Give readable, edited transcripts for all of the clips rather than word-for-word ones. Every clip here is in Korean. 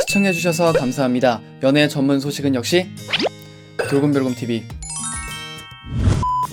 시청해주셔서 감사합니다. 연애 전문 소식은 역시 돌곰별곰TV.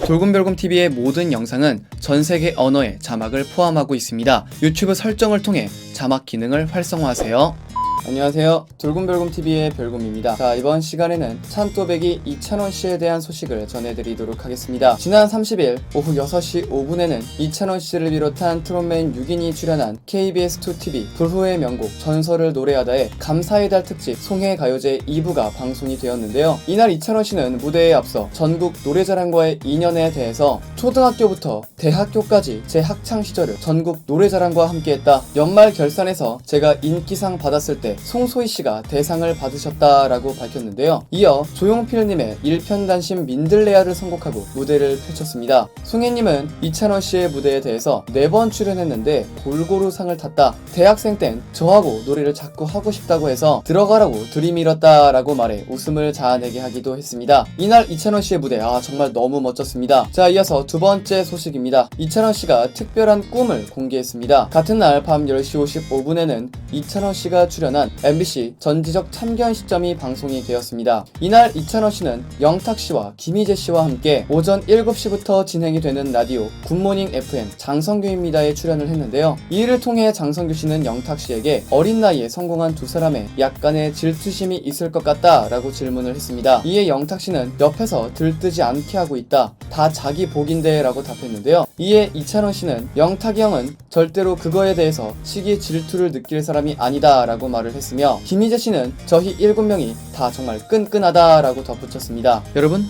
돌곰별곰TV의 모든 영상은 전세계 언어의 자막을 포함하고 있습니다. 유튜브 설정을 통해 자막 기능을 활성화하세요. 안녕하세요. 돌곰별곰TV의 별곰입니다. 자, 이번 시간에는 찬또배기 이찬원씨에 대한 소식을 전해드리도록 하겠습니다. 지난 30일 오후 6시 5분에는 이찬원씨를 비롯한 트롯맨 6인이 출연한 KBS2TV 불후의 명곡 전설을 노래하다의 감사의 달 특집 송해가요제 2부가 방송이 되었는데요. 이날 이찬원씨는 무대에 앞서 전국 노래자랑과의 인연에 대해서 초등학교부터 대학교까지 제 학창시절을 전국 노래자랑과 함께했다. 연말 결산에서 제가 인기상 받았을 때 송소희씨가 대상을 받으셨다라고 밝혔는데요. 이어 조용필님의 일편단심 민들레아를 선곡하고 무대를 펼쳤습니다. 송혜님은 이찬원씨의 무대에 대해서 4번 출연했는데 골고루 상을 탔다. 대학생 땐 저하고 노래를 자꾸 하고 싶다고 해서 들어가라고 들이밀었다라고 말해 웃음을 자아내게 하기도 했습니다. 이날 이찬원씨의 무대 정말 너무 멋졌습니다. 자, 이어서 두 번째 소식입니다. 이찬원씨가 특별한 꿈을 공개했습니다. 같은 날 밤 10시 55분에는 이찬원씨가 출연한 MBC 전지적 참견 시점이 방송이 되었습니다. 이날 이찬원씨는 영탁씨와 김희재씨와 함께 오전 7시부터 진행이 되는 라디오 굿모닝 FM 장성규입니다에 출연을 했는데요. 이 일을 통해 장성규씨는 영탁씨에게 어린 나이에 성공한 두 사람의 약간의 질투심이 있을 것 같다 라고 질문을 했습니다. 이에 영탁씨는 옆에서 들뜨지 않게 하고 있다. 다 자기 복인데 라고 답했는데요. 이에 이찬원씨는 영탁이 형은 절대로 그거에 대해서 시기 질투를 느낄 사람이 아니다 라고 말을 했으며 김희재씨는 저희 7명이 다 정말 끈끈하다 라고 덧붙였습니다. 여러분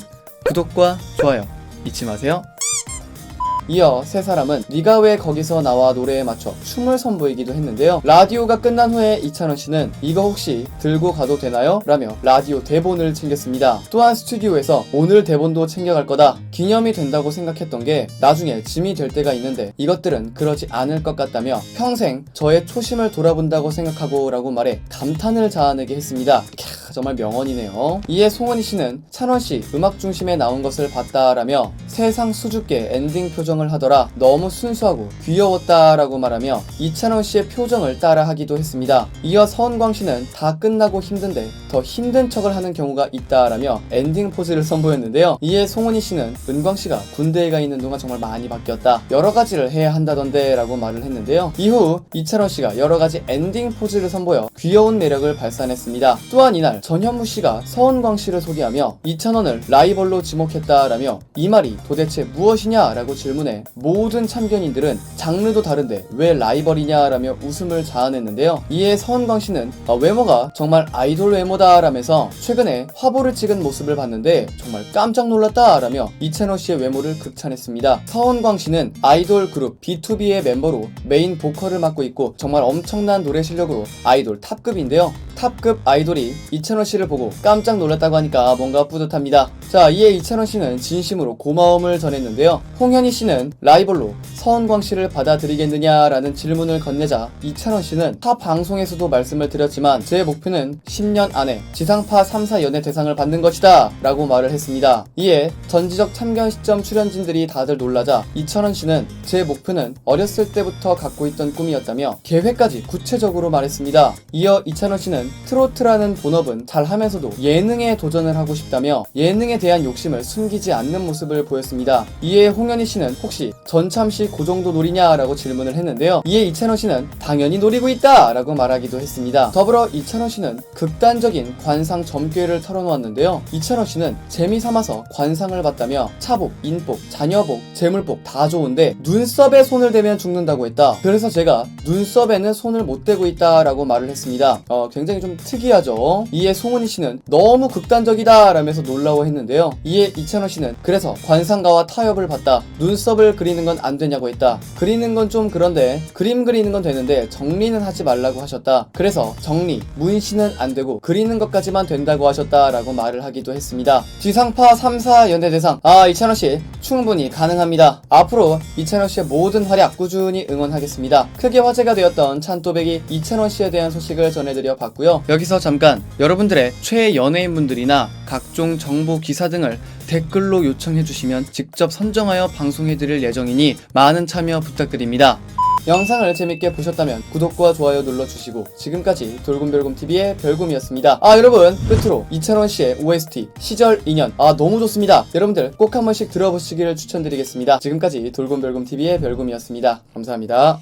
구독과 좋아요 잊지 마세요. 이어 세 사람은 네가 왜 거기서 나와 노래에 맞춰 춤을 선보이기도 했는데요. 라디오가 끝난 후에 이찬원씨는 이거 혹시 들고 가도 되나요? 라며 라디오 대본을 챙겼습니다. 또한 스튜디오에서 오늘 대본도 챙겨갈 거다. 기념이 된다고 생각했던 게 나중에 짐이 될 때가 있는데 이것들은 그러지 않을 것 같다며 평생 저의 초심을 돌아본다고 생각하고 라고 말해 감탄을 자아내게 했습니다. 정말 명언이네요. 이에 송은희씨는 찬원씨 음악 중심에 나온 것을 봤다라며 세상 수줍게 엔딩 표정을 하더라. 너무 순수하고 귀여웠다라고 말하며 이찬원씨의 표정을 따라하기도 했습니다. 이어 서은광씨는 다 끝나고 힘든데 더 힘든 척을 하는 경우가 있다라며 엔딩 포즈를 선보였는데요. 이에 송은희씨는 은광씨가 군대에 가 있는 동안 정말 많이 바뀌었다. 여러 가지를 해야 한다던데 라고 말을 했는데요. 이후 이찬원씨가 여러 가지 엔딩 포즈를 선보여 귀여운 매력을 발산했습니다. 또한 이날 전현무씨가 서은광씨를 소개하며 이찬원을 라이벌로 지목했다라며 이 말이 도대체 무엇이냐 라고 질문해 모든 참견인들은 장르도 다른데 왜 라이벌이냐라며 웃음을 자아냈는데요. 이에 서은광씨는 외모가 정말 아이돌 외모다 라면서 최근에 화보를 찍은 모습을 봤는데 정말 깜짝 놀랐다 라며 이찬원씨의 외모를 극찬했습니다. 서은광씨는 아이돌 그룹 B2B의 멤버로 메인 보컬을 맡고 있고 정말 엄청난 노래 실력으로 아이돌 탑급인데요. 탑급 아이돌이 이찬원씨를 보고 깜짝 놀랐다고 하니까 뭔가 뿌듯합니다. 자, 이에 이찬원씨는 진심으로 고마움을 전했는데요. 홍현희씨는 라이벌로 서은광씨를 받아들이겠느냐라는 질문을 건네자 이찬원씨는 타 방송에서도 말씀을 드렸지만 제 목표는 10년 안에 지상파 3사 연예 대상을 받는 것이다 라고 말을 했습니다. 이에 전지적 참견 시점 출연진들이 다들 놀라자 이찬원씨는 제 목표는 어렸을 때부터 갖고 있던 꿈이었다며 계획까지 구체적으로 말했습니다. 이어 이찬원씨는 트로트라는 본업은 잘하면서도 예능에 도전을 하고 싶다며 예능에 대한 욕심을 숨기지 않는 모습을 보였습니다. 이에 홍현희씨는 혹시 전참시 그 정도 노리냐라고 질문을 했는데요. 이에 이찬원씨는 당연히 노리고 있다 라고 말하기도 했습니다. 더불어 이찬원씨는 극단적인 관상 점괘를 털어놓았는데요. 이찬원씨는 재미삼아서 관상을 봤다며 차복, 인복, 자녀복, 재물복 다 좋은데 눈썹에 손을 대면 죽는다고 했다. 그래서 제가 눈썹에는 손을 못 대고 있다 라고 말을 했습니다. 굉장히 좀 특이하죠. 이에 송은희씨는 너무 극단적이다 라면서 놀라워했는데요. 이에 이찬원씨는 그래서 관상가와 타협을 봤다. 눈썹을 그리는 건 안 되냐고 했다. 그리는 건 좀 그런데 그림 그리는 건 되는데 정리는 하지 말라고 하셨다. 그래서 정리, 문신은 안 되고 그리는 것까지만 된다고 하셨다 라고 말을 하기도 했습니다. 지상파 3사 연예대상 이찬원씨 충분히 가능합니다. 앞으로 이찬원씨의 모든 활약 꾸준히 응원하겠습니다. 크게 화제가 되었던 찬또배기 이찬원씨에 대한 소식을 전해드려 봤고요. 여기서 잠깐 여러분들의 최애 연예인분들이나 각종 정보 기사 등을 댓글로 요청해주시면 직접 선정하여 방송해드릴 예정이니 많은 참여 부탁드립니다. 영상을 재밌게 보셨다면 구독과 좋아요 눌러주시고 지금까지 돌곰별곰TV의 별곰이었습니다. 여러분 끝으로 이찬원씨의 OST 시절 인연 너무 좋습니다. 여러분들 꼭 한 번씩 들어보시기를 추천드리겠습니다. 지금까지 돌곰별곰TV의 별곰이었습니다. 감사합니다.